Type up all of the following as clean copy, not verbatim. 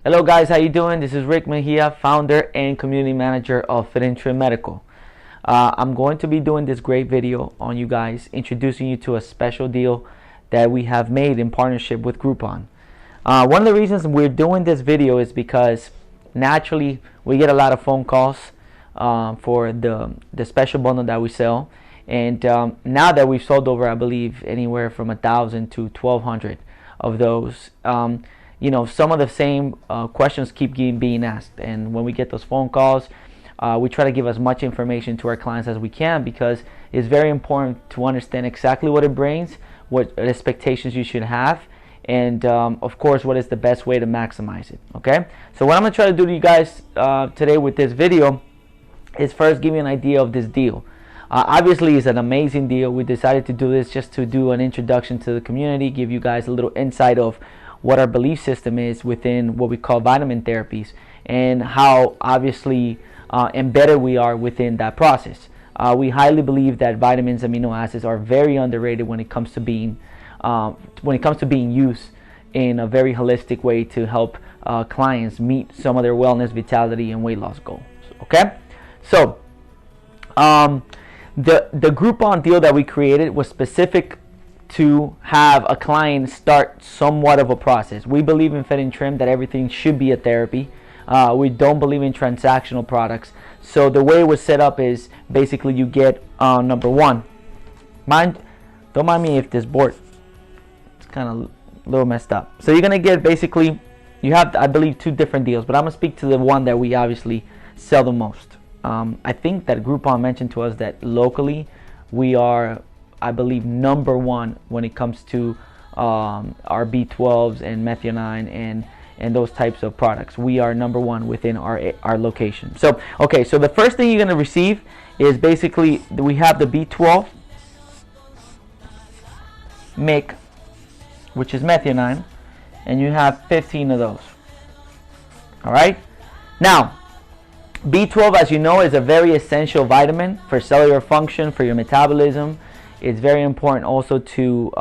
Hello guys, how you doing? This is Rick Mejia, founder and community manager of Administered Medical. I'm going to be doing this great video on you guys, introducing you to a special deal that we have made in partnership with Groupon. One of the reasons we're doing this video is because naturally we get a lot of phone calls for the special bundle that we sell, and now that we've sold over, I believe, anywhere from 1,000 to 1,200 of those, you know, some of the same questions keep being asked, and when we get those phone calls, we try to give as much information to our clients as we can, because it's very important to understand exactly what it brings, what expectations you should have, and of course what is the best way to maximize it. Okay, so what I'm going to try to do to you guys today with this video is first give you an idea of this deal. Obviously it's an amazing deal. We decided to do this just to do an introduction to the community, give you guys a little insight of what our belief system is within what we call vitamin therapies, and how obviously embedded we are within that process. We highly believe that vitamins, amino acids are very underrated when it comes to being used in a very holistic way to help clients meet some of their wellness, vitality, and weight loss goals. Okay, so the Groupon deal that we created was specific to have a client start somewhat of a process. We believe in Fit and Trim that everything should be a therapy. We don't believe in transactional products. So the way it was set up is basically you get number one. Don't mind me if this board is kind of a little messed up. So you're gonna get basically, you have, I believe, two different deals, but I'm gonna speak to the one that we obviously sell the most. I think that Groupon mentioned to us that locally we are, I believe, number one when it comes to our B12s and methionine and those types of products. We are number one within our location. So okay, so the first thing you're going to receive is basically we have the B12 MIC, which is methionine, and you have 15 of those. All right, now B12, as you know, is a very essential vitamin for cellular function, for your metabolism. It's very important also to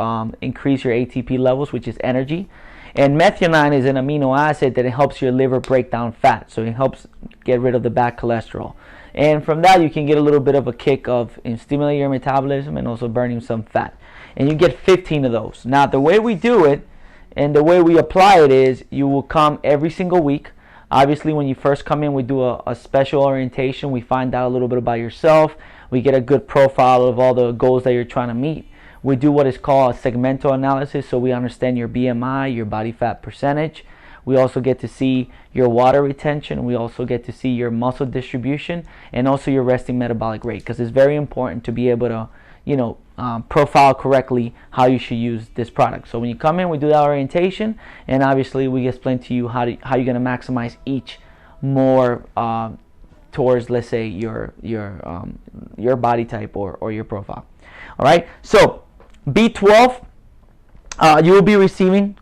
increase your ATP levels, which is energy. And methionine is an amino acid that it helps your liver break down fat. So it helps get rid of the bad cholesterol. And from that, you can get a little bit of a kick of stimulating your metabolism and also burning some fat. And you get 15 of those. Now, the way we do it and the way we apply it is you will come every single week. Obviously, when you first come in, we do a special orientation. We find out a little bit about yourself. We get a good profile of all the goals that you're trying to meet. We do what is called a segmental analysis, so we understand your BMI, your body fat percentage. We also get to see your water retention. We also get to see your muscle distribution and also your resting metabolic rate, because it's very important to be able to, you know, profile correctly how you should use this product. So when you come in, we do that orientation, and obviously we explain to you how you're going to maximize each more towards, let's say, your body type or your profile. All right, so B12, you will be receiving,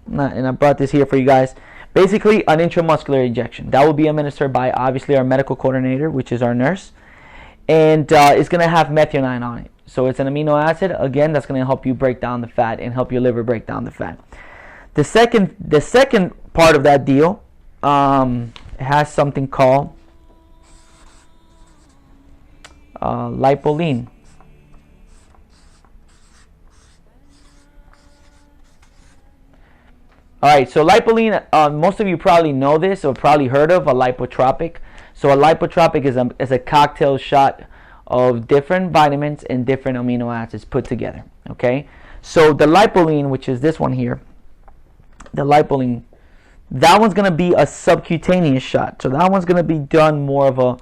and I brought this here for you guys, basically an intramuscular injection that will be administered by obviously our medical coordinator, which is our nurse, and it's going to have methionine on it. So it's an amino acid, again, that's going to help you break down the fat and help your liver break down the fat. The second part of that deal has something called Lipo-Lean. Alright, so Lipo-Lean, most of you probably know this or probably heard of a lipotropic. So a lipotropic is a cocktail shot of different vitamins and different amino acids put together. Okay, so the Lipo-Lean, which is this one here, the Lipo-Lean, that one's going to be a subcutaneous shot. So that one's going to be done more of a,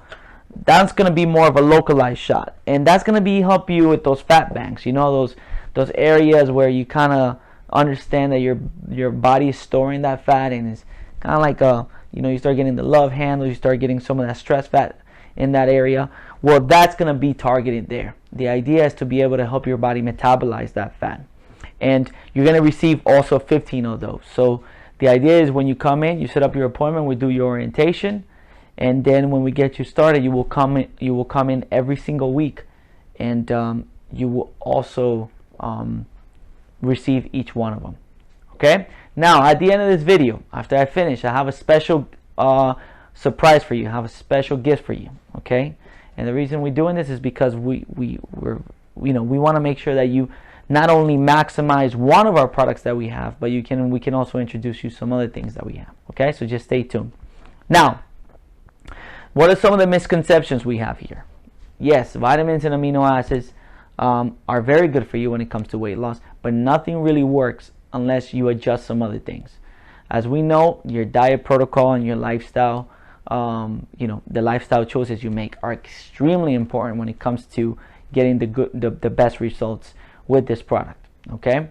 that's going to be more of a localized shot, and that's going to be help you with those fat banks. You know, those areas where you kind of understand that your body is storing that fat, and it's kind of like a, you know, you start getting the love handle, you start getting some of that stress fat in that area. Well, that's going to be targeted there. The idea is to be able to help your body metabolize that fat, and you're going to receive also 15 of those. So the idea is when you come in, you set up your appointment, we do your orientation, and then when we get you started, you will come in every single week, and you will also receive each one of them. Okay, Now, at the end of this video, after I finish, I have a special surprise for you. I have a special gift for you, okay? And the reason we're doing this is because we want to make sure that you not only maximize one of our products that we have, but we can also introduce you some other things that we have, okay? So just stay tuned. Now, what are some of the misconceptions we have here? Yes, vitamins and amino acids are very good for you when it comes to weight loss, but nothing really works unless you adjust some other things. As we know, your diet protocol and your lifestyle, the lifestyle choices you make are extremely important when it comes to getting the best results with this product, okay?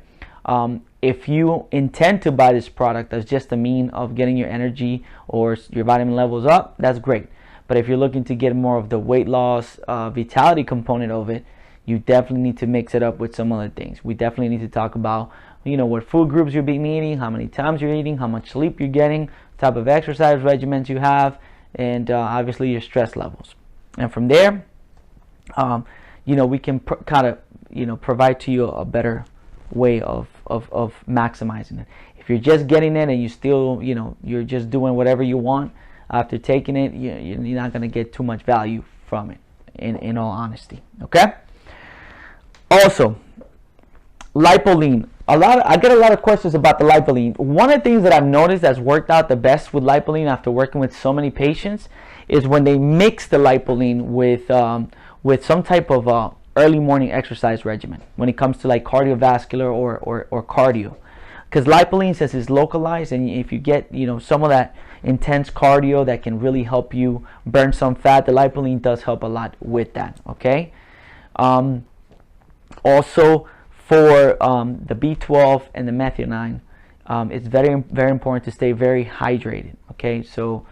If you intend to buy this product as just a mean of getting your energy or your vitamin levels up, that's great. But if you're looking to get more of the weight loss, vitality component of it, you definitely need to mix it up with some other things. We definitely need to talk about, what food groups you're being eating, how many times you're eating, how much sleep you're getting, type of exercise regimens you have, and obviously your stress levels. And from there, we can provide to you a better way of maximizing it. If you're just getting it and you still, you're just doing whatever you want after taking it, you're not going to get too much value from it, in all honesty, okay? Also, Lipo-Lean. I get a lot of questions about the Lipo-Lean. One of the things that I've noticed that's worked out the best with Lipo-Lean after working with so many patients is when they mix the Lipo-Lean with some type of early morning exercise regimen when it comes to like cardiovascular or cardio. Because Lipo-Lean, since it's localized, and if you get some of that intense cardio that can really help you burn some fat, the Lipo-Lean does help a lot with that, okay? Also, for the B12 and the methionine, it's very, very important to stay very hydrated, okay? So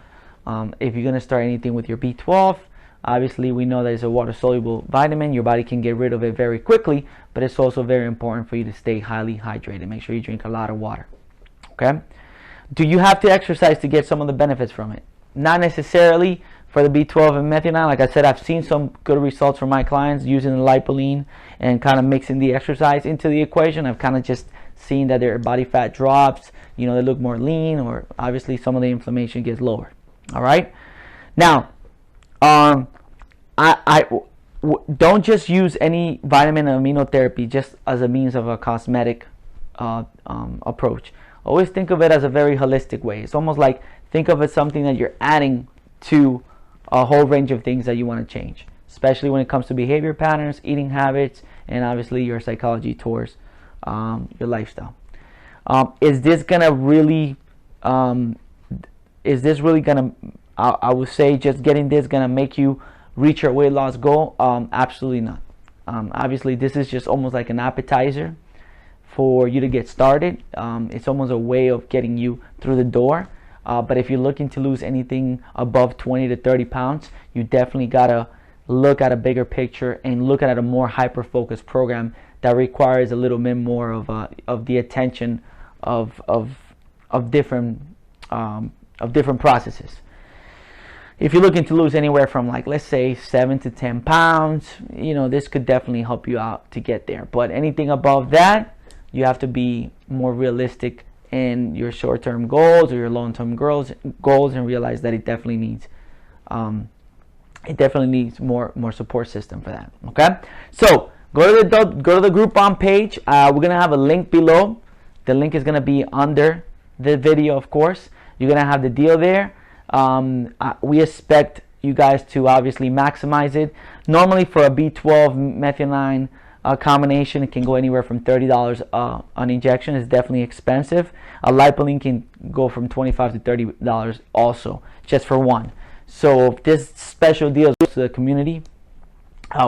if you're going to start anything with your B12, obviously we know that it's a water-soluble vitamin. Your body can get rid of it very quickly, but it's also very important for you to stay highly hydrated. Make sure you drink a lot of water, okay? Do you have to exercise to get some of the benefits from it? Not necessarily for the B12 and methionine. Like I said, I've seen some good results from my clients using the Lipo-Lean and kind of mixing the exercise into the equation. I've kind of just seen that their body fat drops, they look more lean, or obviously some of the inflammation gets lower. All right? Now, don't just use any vitamin and amino therapy just as a means of a cosmetic approach. Always think of it as a very holistic way. It's almost like think of it something that you're adding to a whole range of things that you want to change, especially when it comes to behavior patterns, eating habits, and obviously your psychology towards your lifestyle. Is this gonna really I would say just getting this gonna make you reach your weight loss goal? Absolutely not. Obviously this is just almost like an appetizer for you to get started. It's almost a way of getting you through the door. But if you're looking to lose anything above 20 to 30 pounds, you definitely gotta look at a bigger picture and look at a more hyper-focused program that requires a little bit more of the attention of different processes. If you're looking to lose anywhere from, like, let's say 7 to 10 pounds, this could definitely help you out to get there. But anything above that, you have to be more realistic in your short-term goals or your long-term goals and realize that it definitely needs more support system for that. Okay, so go to the Groupon page. We're gonna have a link below. The link is gonna be under the video, of course. You're gonna have the deal there. We expect you guys to obviously maximize it. Normally for a B12 methionine combination, it can go anywhere from $30 an injection. It's definitely expensive. A Lipo-Lean can go from $25 to $30 also, just for one. So this special deal is to the community.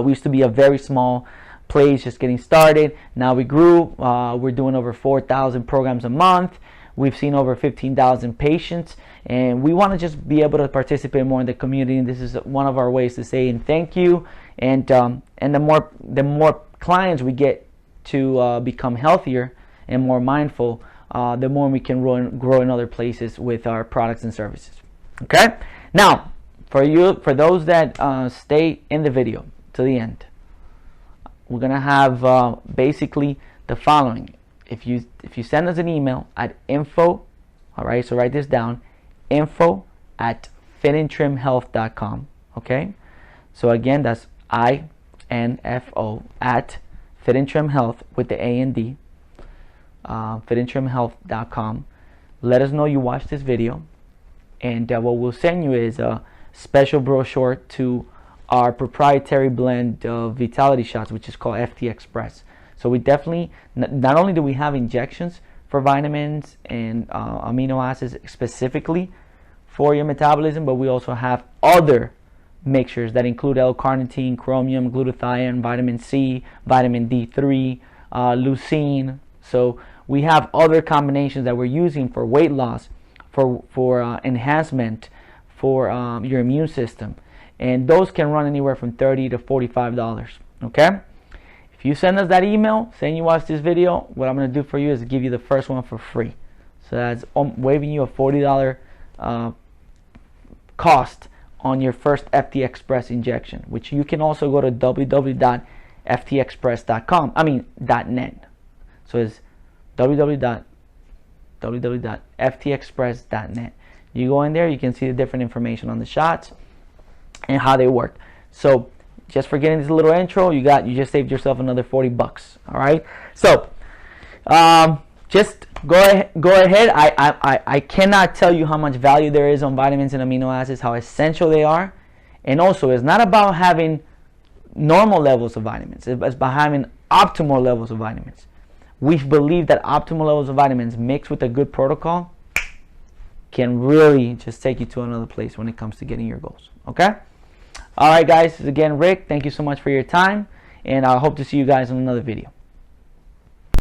We used to be a very small place, just getting started. Now we grew. We're doing over 4,000 programs a month. We've seen over 15,000 patients, and we want to just be able to participate more in the community. And this is one of our ways to say thank you. And the more clients we get to become healthier and more mindful, the more we can grow in other places with our products and services. Okay. Now, for those that stay in the video to the end, we're gonna have basically the following. if you send us an email at info, all right, so write this down, info@fitandtrimhealth.com. Okay, so again, that's INFO at fitandtrimhealth with the A and D, fitandtrimhealth.com. Let us know you watched this video, and what we'll send you is a special brochure to our proprietary blend of vitality shots, which is called FT Express. So we definitely, not only do we have injections for vitamins and amino acids specifically for your metabolism, but we also have other mixtures that include L-carnitine, chromium, glutathione, vitamin C, vitamin D3, leucine. So we have other combinations that we're using for weight loss, for enhancement, for your immune system. And those can run anywhere from $30 to $45. Okay? If you send us that email saying you watched this video, what I'm going to do for you is give you the first one for free. So that's waiving you a $40 cost on your first FT Express injection, which you can also go to www.ftexpress.net. So it's www.ftexpress.net. You go in there, you can see the different information on the shots and how they work. So just for getting this little intro, you just saved yourself another $40. All right. So just go ahead. I cannot tell you how much value there is on vitamins and amino acids, how essential they are. And also, it's not about having normal levels of vitamins. It's about having optimal levels of vitamins. We believe that optimal levels of vitamins mixed with a good protocol can really just take you to another place when it comes to getting your goals. Okay? All right, guys. Again, Rick, thank you so much for your time, and I hope to see you guys in another video.